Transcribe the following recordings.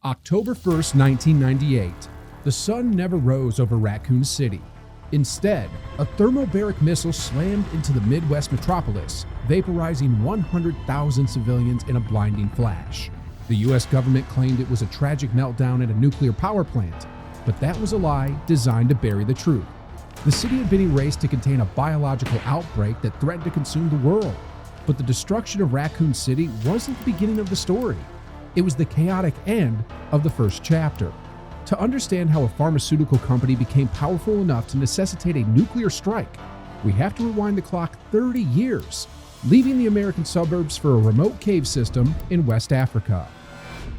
October 1st, 1998. The sun never rose over Raccoon City. Instead, a thermobaric missile slammed into the Midwest metropolis, vaporizing 100,000 civilians in a blinding flash. The U.S. government claimed it was a tragic meltdown at a nuclear power plant, but that was a lie designed to bury the truth. The city had been erased to contain a biological outbreak that threatened to consume the world. But the destruction of Raccoon City wasn't the beginning of the story. It was the chaotic end of the first chapter. To understand how a pharmaceutical company became powerful enough to necessitate a nuclear strike, we have to rewind the clock 30 years, leaving the American suburbs for a remote cave system in West Africa.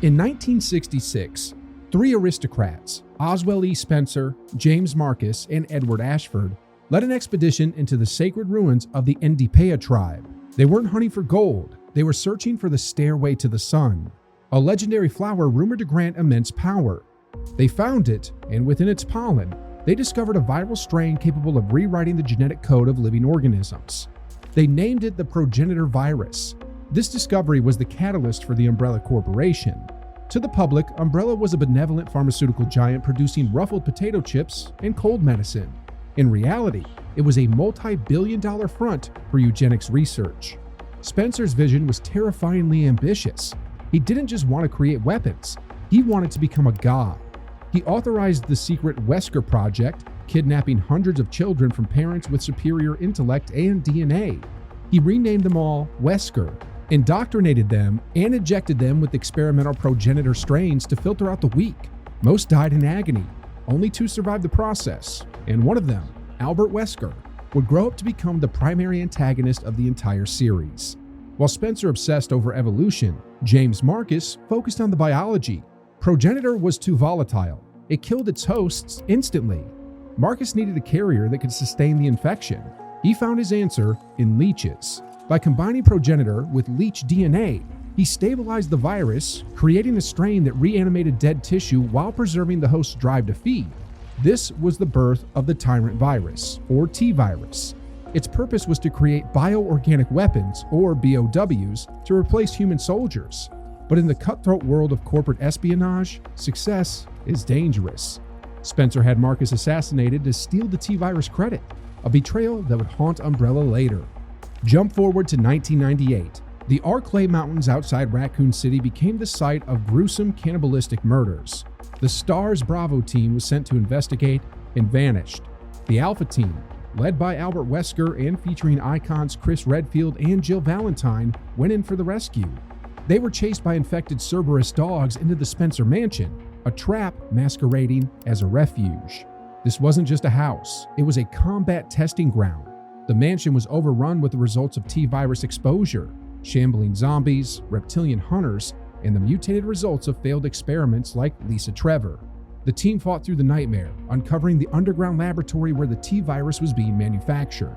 In 1966, three aristocrats, Oswell E. Spencer, James Marcus, and Edward Ashford, led an expedition into the sacred ruins of the Ndipea tribe. They weren't hunting for gold, they were searching for the stairway to the sun, a legendary flower rumored to grant immense power. They found it, and within its pollen, they discovered a viral strain capable of rewriting the genetic code of living organisms. They named it the Progenitor Virus. This discovery was the catalyst for the Umbrella Corporation. To the public, Umbrella was a benevolent pharmaceutical giant producing ruffled potato chips and cold medicine. In reality, it was a multi-billion-dollar front for eugenics research. Spencer's vision was terrifyingly ambitious. He didn't just want to create weapons, he wanted to become a god. He authorized the secret Wesker Project, kidnapping hundreds of children from parents with superior intellect and DNA. He renamed them all Wesker, indoctrinated them, and injected them with experimental progenitor strains to filter out the weak. Most died in agony. Only two survived the process, and one of them, Albert Wesker, would grow up to become the primary antagonist of the entire series. While Spencer obsessed over evolution, James Marcus focused on the biology. Progenitor was too volatile. It killed its hosts instantly. Marcus needed a carrier that could sustain the infection. He found his answer in leeches. By combining Progenitor with leech DNA, he stabilized the virus, creating a strain that reanimated dead tissue while preserving the host's drive to feed. This was the birth of the Tyrant Virus, or T-Virus. Its purpose was to create bioorganic weapons, or BOWs, to replace human soldiers. But in the cutthroat world of corporate espionage, success is dangerous. Spencer had Marcus assassinated to steal the T-Virus credit, a betrayal that would haunt Umbrella later. Jump forward to 1998. The Arklay Mountains outside Raccoon City became the site of gruesome cannibalistic murders. The STARS Bravo team was sent to investigate and vanished. The Alpha team, led by Albert Wesker and featuring icons Chris Redfield and Jill Valentine, went in for the rescue. They were chased by infected Cerberus dogs into the Spencer mansion, a trap masquerading as a refuge. This wasn't just a house, it was a combat testing ground. The mansion was overrun with the results of T-Virus exposure, shambling zombies, reptilian hunters, and the mutated results of failed experiments like Lisa Trevor. The team fought through the nightmare, uncovering the underground laboratory where the T-Virus was being manufactured.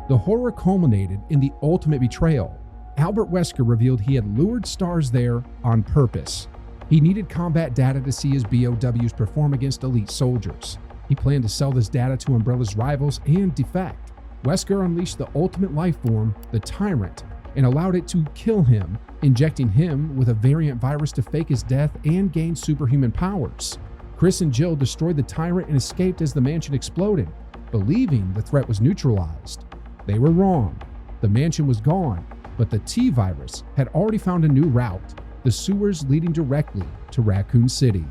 The horror culminated in the ultimate betrayal. Albert Wesker revealed he had lured STARS there on purpose. He needed combat data to see his BOWs perform against elite soldiers. He planned to sell this data to Umbrella's rivals and defect. Wesker unleashed the ultimate life form, the Tyrant, and allowed it to kill him, injecting him with a variant virus to fake his death and gain superhuman powers. Chris and Jill destroyed the Tyrant and escaped as the mansion exploded, believing the threat was neutralized. They were wrong. The mansion was gone, but the T-Virus had already found a new route, the sewers leading directly to Raccoon City.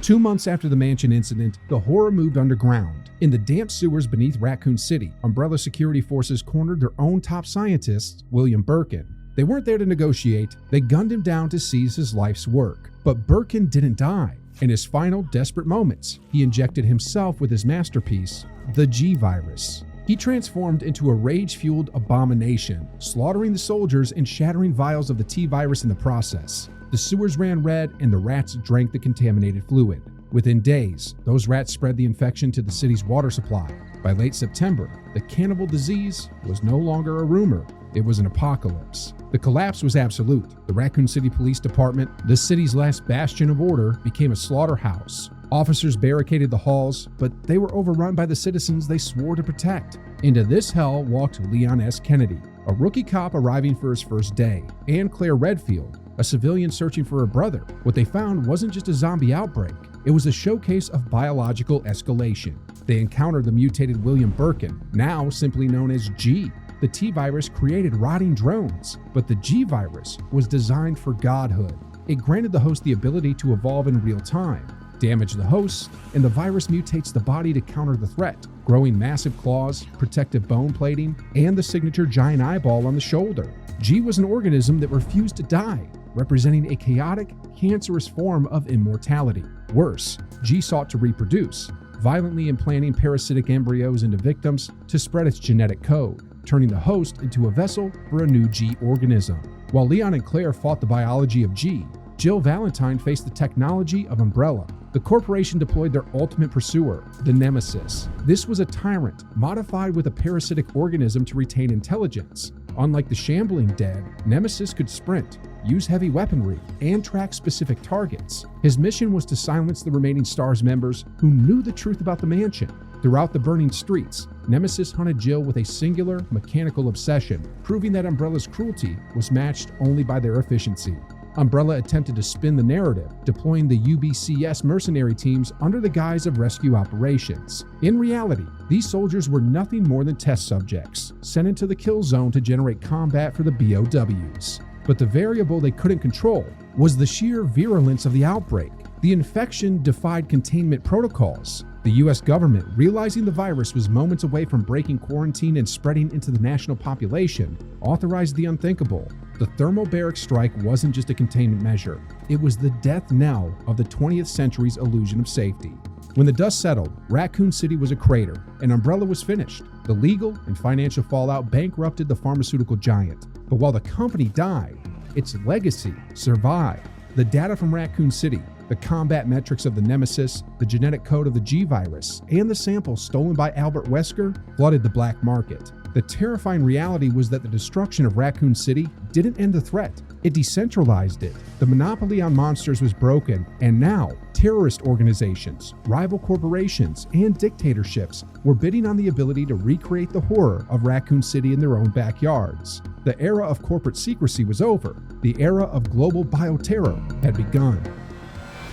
2 months after the mansion incident, the horror moved underground. In the damp sewers beneath Raccoon City, Umbrella security forces cornered their own top scientist, William Birkin. They weren't there to negotiate, they gunned him down to seize his life's work. But Birkin didn't die. In his final desperate moments, he injected himself with his masterpiece, the G-Virus. He transformed into a rage-fueled abomination, slaughtering the soldiers and shattering vials of the T-Virus in the process. The sewers ran red and the rats drank the contaminated fluid. Within days, those rats spread the infection to the city's water supply. By late September, the cannibal disease was no longer a rumor, it was an apocalypse. The collapse was absolute. The Raccoon City Police Department, the city's last bastion of order, became a slaughterhouse. Officers barricaded the halls, but they were overrun by the citizens they swore to protect. Into this hell walked Leon S. Kennedy, a rookie cop arriving for his first day, and Claire Redfield, a civilian searching for her brother. What they found wasn't just a zombie outbreak, it was a showcase of biological escalation. They encountered the mutated William Birkin, now simply known as G. The T virus created rotting drones, but the G virus was designed for godhood. It granted the host the ability to evolve in real time, damage the host, and the virus mutates the body to counter the threat, growing massive claws, protective bone plating, and the signature giant eyeball on the shoulder. G was an organism that refused to die, representing a chaotic, cancerous form of immortality. Worse, G sought to reproduce, violently implanting parasitic embryos into victims to spread its genetic code, turning the host into a vessel for a new G organism. While Leon and Claire fought the biology of G, Jill Valentine faced the technology of Umbrella. The corporation deployed their ultimate pursuer, the Nemesis. This was a tyrant, modified with a parasitic organism to retain intelligence. Unlike the shambling dead, Nemesis could sprint, use heavy weaponry, and track specific targets. His mission was to silence the remaining STARS members who knew the truth about the mansion. Throughout the burning streets, Nemesis hunted Jill with a singular, mechanical obsession, proving that Umbrella's cruelty was matched only by their efficiency. Umbrella attempted to spin the narrative, deploying the UBCS mercenary teams under the guise of rescue operations. In reality, these soldiers were nothing more than test subjects, sent into the kill zone to generate combat for the BOWs. But the variable they couldn't control was the sheer virulence of the outbreak. The infection defied containment protocols. The US government, realizing the virus was moments away from breaking quarantine and spreading into the national population, authorized the unthinkable. The thermobaric strike wasn't just a containment measure, it was the death knell of the 20th century's illusion of safety. When the dust settled, Raccoon City was a crater, and Umbrella was finished. The legal and financial fallout bankrupted the pharmaceutical giant. But while the company died, its legacy survived. The data from Raccoon City, the combat metrics of the Nemesis, the genetic code of the G virus, and the samples stolen by Albert Wesker flooded the black market. The terrifying reality was that the destruction of Raccoon City didn't end the threat, it decentralized it. The monopoly on monsters was broken, and now terrorist organizations, rival corporations, and dictatorships were bidding on the ability to recreate the horror of Raccoon City in their own backyards. The era of corporate secrecy was over. The era of global bioterror had begun.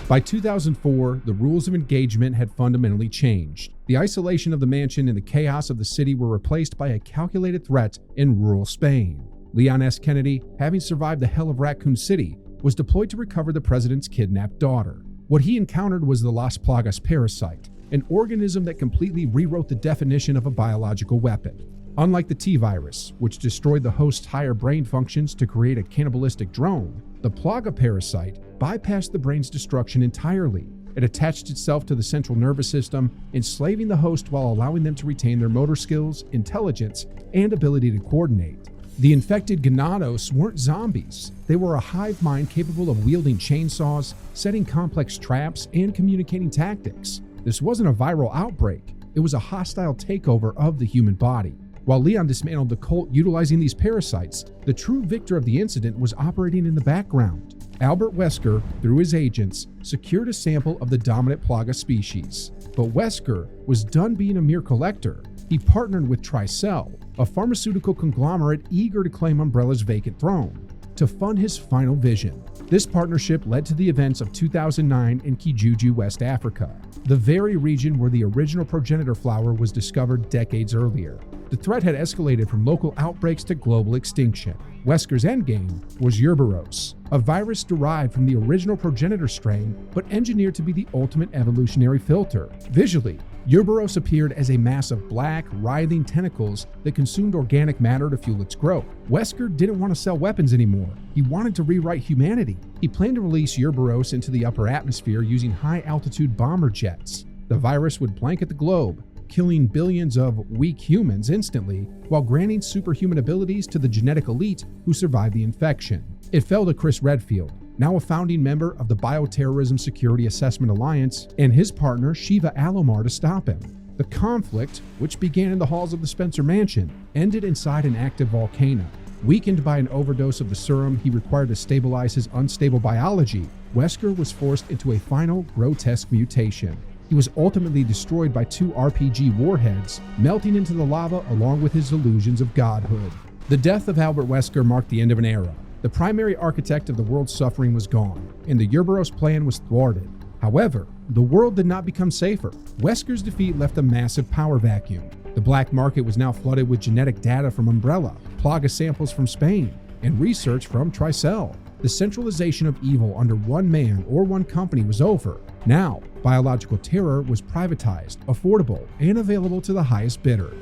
By 2004, the rules of engagement had fundamentally changed. The isolation of the mansion and the chaos of the city were replaced by a calculated threat in rural Spain. Leon S. Kennedy, having survived the hell of Raccoon City, was deployed to recover the president's kidnapped daughter. What he encountered was the Las Plagas parasite, an organism that completely rewrote the definition of a biological weapon. Unlike the T virus, which destroyed the host's higher brain functions to create a cannibalistic drone, the Plaga parasite bypassed the brain's destruction entirely. It attached itself to the central nervous system, enslaving the host while allowing them to retain their motor skills, intelligence, and ability to coordinate. The infected Ganados weren't zombies. They were a hive mind capable of wielding chainsaws, setting complex traps, and communicating tactics. This wasn't a viral outbreak. It was a hostile takeover of the human body. While Leon dismantled the cult utilizing these parasites, the true victor of the incident was operating in the background. Albert Wesker, through his agents, secured a sample of the dominant Plaga species. But Wesker was done being a mere collector. He partnered with Tricell, a pharmaceutical conglomerate eager to claim Umbrella's vacant throne, to fund his final vision. This partnership led to the events of 2009 in Kijiji, West Africa, the very region where the original progenitor flower was discovered decades earlier. The threat had escalated from local outbreaks to global extinction. Wesker's endgame was Yerberos, a virus derived from the original progenitor strain, but engineered to be the ultimate evolutionary filter. Visually, Yerberos appeared as a mass of black, writhing tentacles that consumed organic matter to fuel its growth. Wesker didn't want to sell weapons anymore. He wanted to rewrite humanity. He planned to release Yerberos into the upper atmosphere using high-altitude bomber jets. The virus would blanket the globe, killing billions of weak humans instantly, while granting superhuman abilities to the genetic elite who survived the infection. It fell to Chris Redfield, now a founding member of the Bioterrorism Security Assessment Alliance, and his partner Shiva Alomar to stop him. The conflict, which began in the halls of the Spencer Mansion, ended inside an active volcano. Weakened by an overdose of the serum he required to stabilize his unstable biology, Wesker was forced into a final grotesque mutation. He was ultimately destroyed by 2 RPG warheads, melting into the lava along with his illusions of godhood. The death of Albert Wesker marked the end of an era, The primary architect of the world's suffering was gone, and the Ouroboros plan was thwarted. However, the world did not become safer. Wesker's defeat left a massive power vacuum. The black market was now flooded with genetic data from Umbrella, Plagas samples from Spain, and research from Tricell. The centralization of evil under one man or one company was over. Now, biological terror was privatized, affordable, and available to the highest bidder.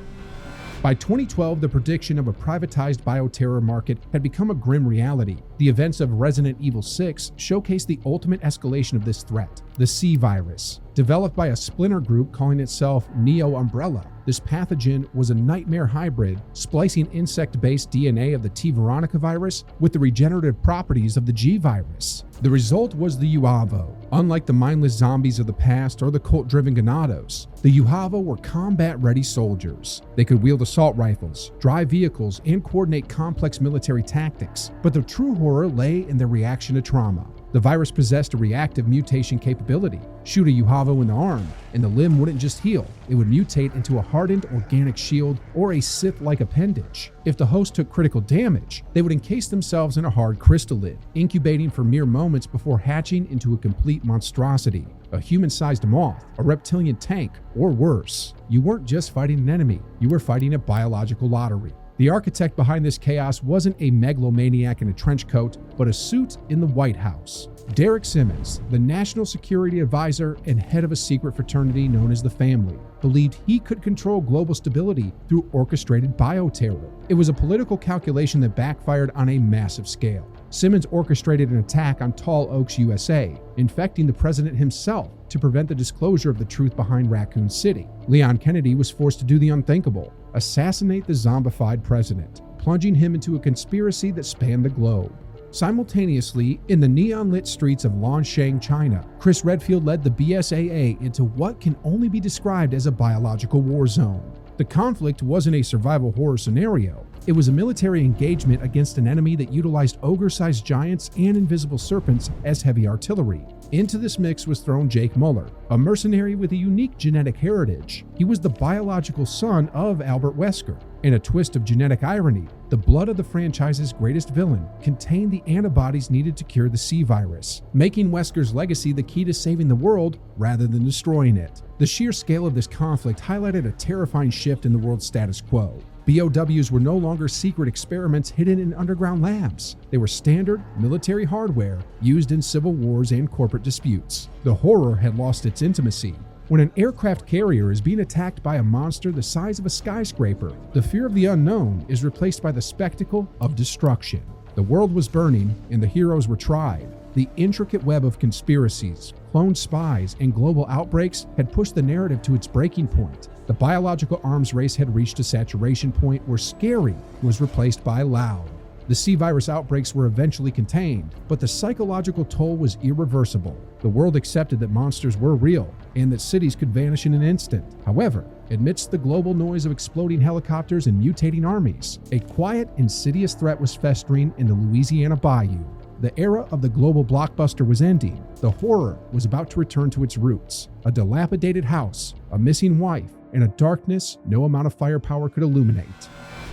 By 2012, the prediction of a privatized bioterror market had become a grim reality. The events of Resident Evil 6 showcased the ultimate escalation of this threat, the C virus. Developed by a splinter group calling itself Neo Umbrella, this pathogen was a nightmare hybrid, splicing insect-based DNA of the T. veronica virus with the regenerative properties of the G virus. The result was the Uavo. Unlike the mindless zombies of the past or the cult-driven ganados, the Uavo were combat-ready soldiers. They could wield assault rifles, drive vehicles, and coordinate complex military tactics, but the true horror lay in their reaction to trauma. The virus possessed a reactive mutation capability. Shoot a Uavo in the arm, and the limb wouldn't just heal, it would mutate into a hardened organic shield or a Sith-like appendage. If the host took critical damage, they would encase themselves in a hard crystallid, incubating for mere moments before hatching into a complete monstrosity. A human-sized moth, a reptilian tank, or worse. You weren't just fighting an enemy, you were fighting a biological lottery. The architect behind this chaos wasn't a megalomaniac in a trench coat, but a suit in the White House. Derek Simmons, the national security advisor and head of a secret fraternity known as the Family, believed he could control global stability through orchestrated bioterror. It was a political calculation that backfired on a massive scale. Simmons orchestrated an attack on Tall Oaks, USA, infecting the president himself to prevent the disclosure of the truth behind Raccoon City. Leon Kennedy was forced to do the unthinkable, assassinate the zombified president, plunging him into a conspiracy that spanned the globe. Simultaneously, in the neon-lit streets of Longsheng, China, Chris Redfield led the BSAA into what can only be described as a biological war zone. The conflict wasn't a survival horror scenario. It was a military engagement against an enemy that utilized ogre-sized giants and invisible serpents as heavy artillery. Into this mix was thrown Jake Muller, a mercenary with a unique genetic heritage. He was the biological son of Albert Wesker. In a twist of genetic irony, the blood of the franchise's greatest villain contained the antibodies needed to cure the C virus, making Wesker's legacy the key to saving the world rather than destroying it. The sheer scale of this conflict highlighted a terrifying shift in the world's status quo. BOWs were no longer secret experiments hidden in underground labs. They were standard military hardware used in civil wars and corporate disputes. The horror had lost its intimacy. When an aircraft carrier is being attacked by a monster the size of a skyscraper, the fear of the unknown is replaced by the spectacle of destruction. The world was burning, and the heroes were tried. The intricate web of conspiracies, cloned spies, and global outbreaks had pushed the narrative to its breaking point. The biological arms race had reached a saturation point where scary was replaced by loud. The C virus outbreaks were eventually contained, but the psychological toll was irreversible. The world accepted that monsters were real and that cities could vanish in an instant. However, amidst the global noise of exploding helicopters and mutating armies, a quiet, insidious threat was festering in the Louisiana bayou. The era of the global blockbuster was ending. The horror was about to return to its roots. A dilapidated house, a missing wife, and a darkness no amount of firepower could illuminate.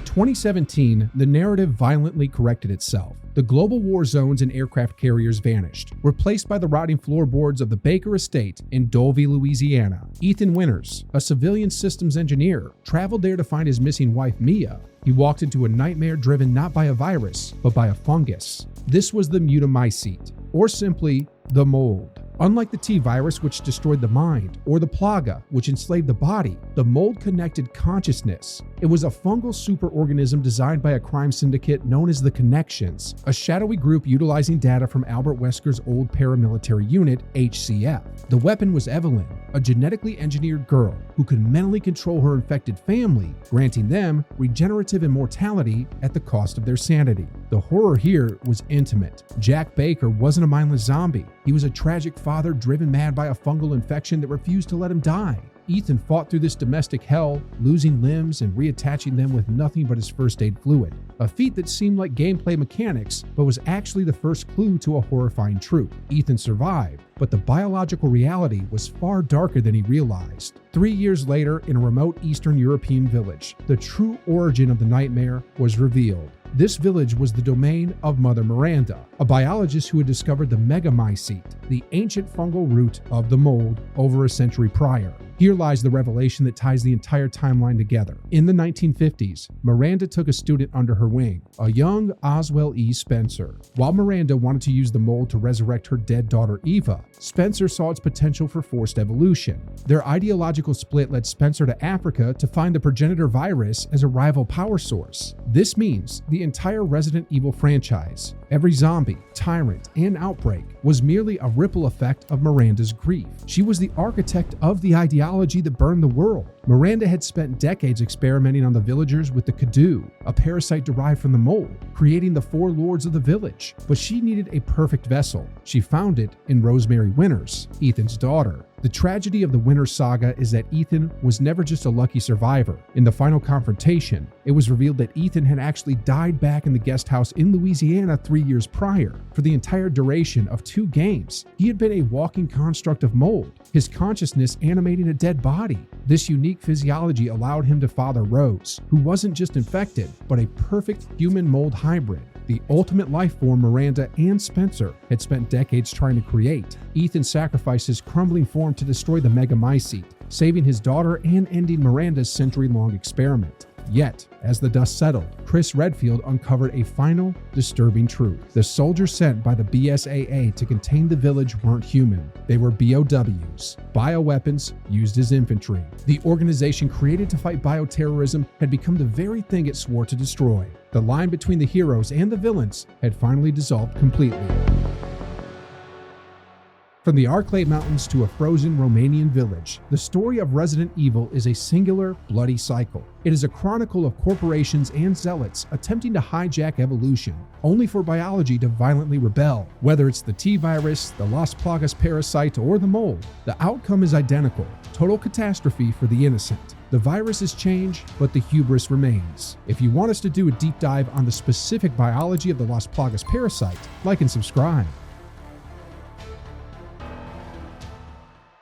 2017, the narrative violently corrected itself. The global war zones and aircraft carriers vanished, replaced by the rotting floorboards of the Baker Estate in Dulvey, Louisiana. Ethan Winters, a civilian systems engineer, traveled there to find his missing wife, Mia. He walked into a nightmare driven not by a virus, but by a fungus. This was the mutamycete, or simply the mold. Unlike the T virus, which destroyed the mind, or the plaga, which enslaved the body, the mold connected consciousness. It was a fungal superorganism designed by a crime syndicate known as the Connections, a shadowy group utilizing data from Albert Wesker's old paramilitary unit, HCF. The weapon was Evelyn, a genetically engineered girl who could mentally control her infected family, granting them regenerative immortality at the cost of their sanity. The horror here was intimate. Jack Baker wasn't a mindless zombie. He was a tragic father driven mad by a fungal infection that refused to let him die. Ethan fought through this domestic hell, losing limbs and reattaching them with nothing but his first aid fluid. A feat that seemed like gameplay mechanics, but was actually the first clue to a horrifying truth. Ethan survived, but the biological reality was far darker than he realized. 3 years later, in a remote Eastern European village, the true origin of the nightmare was revealed. This village was the domain of Mother Miranda, a biologist who had discovered the megamycete, the ancient fungal root of the mold, over a century prior. Here lies the revelation that ties the entire timeline together. In the 1950s, Miranda took a student under her wing, a young Oswell E. Spencer. While Miranda wanted to use the mold to resurrect her dead daughter Eva, Spencer saw its potential for forced evolution. Their ideological split led Spencer to Africa to find the Progenitor Virus as a rival power source. This means the entire Resident Evil franchise, every zombie, tyrant, and outbreak, was merely a ripple effect of Miranda's grief. She was the architect of the ideology that burned the world. Miranda had spent decades experimenting on the villagers with the Kadu, a parasite derived from the mold, creating the four lords of the village. But she needed a perfect vessel. She found it in Rosemary Winters, Ethan's daughter. The tragedy of the Winters saga is that Ethan was never just a lucky survivor. In the final confrontation, it was revealed that Ethan had actually died back in the guest house in Louisiana 3 years prior. For the entire duration of 2 games, he had been a walking construct of mold, his consciousness animating a dead body. This unique physiology allowed him to father Rose, who wasn't just infected, but a perfect human-mold hybrid, the ultimate life form Miranda and Spencer had spent decades trying to create. Ethan sacrificed his crumbling form to destroy the megamycete, saving his daughter and ending Miranda's century-long experiment. Yet, as the dust settled, Chris Redfield uncovered a final, disturbing truth. The soldiers sent by the BSAA to contain the village weren't human. They were BOWs, bioweapons used as infantry. The organization created to fight bioterrorism had become the very thing it swore to destroy. The line between the heroes and the villains had finally dissolved completely. From the Arklay Mountains to a frozen Romanian village, the story of Resident Evil is a singular, bloody cycle. It is a chronicle of corporations and zealots attempting to hijack evolution, only for biology to violently rebel. Whether it's the T-virus, the Las Plagas parasite, or the mold, the outcome is identical: total catastrophe for the innocent. The viruses change, but the hubris remains. If you want us to do a deep dive on the specific biology of the Las Plagas parasite, like and subscribe.